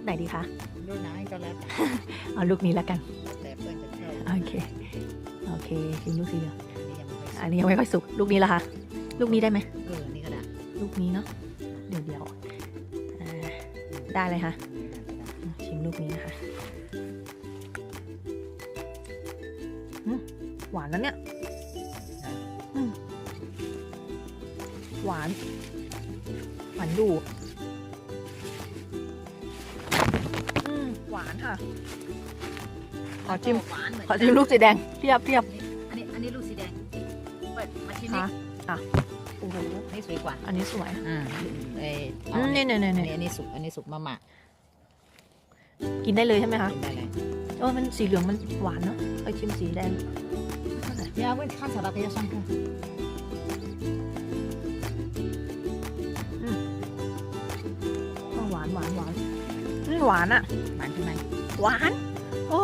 ไหนดีคะ ลูกไหนก็แล้วแต่ เอาลูกนี้แล้วกัน แต่เพื่อนจะชอบ โอเคโอเคชิมลูกสีเหลือง อันนี้ยังไม่ค่อยอันนี้ยังไม่ค่อยสุกลูกนี้ละคะลูกนี้ได้ไหม นี่ก็ได้ ลูกนี้เนาะเดี๋ยวได้เลยค่ะชิมลูกนี้นะคะหวานแล้วเนี่ยหวานดูหวานค่ะขอชิม หวานเหมือน ขอชิมลูกสีแดงเทียบ อันนี้ลูกสีแดงเปิดมาชิมนี่ ค่ะโอ้โห นี่สวยกว่า อันนี้สวย นี่ เนี่ย อันนี้สุกมาหมัก กินได้เลยใช่ไหมคะ กินได้เลย มันสีเหลืองมันหวานเนาะไปชิมสีแดง 你要问看起来可以上课。หวานหวานอ่ะ หวานใช่ไหม หวานโอ้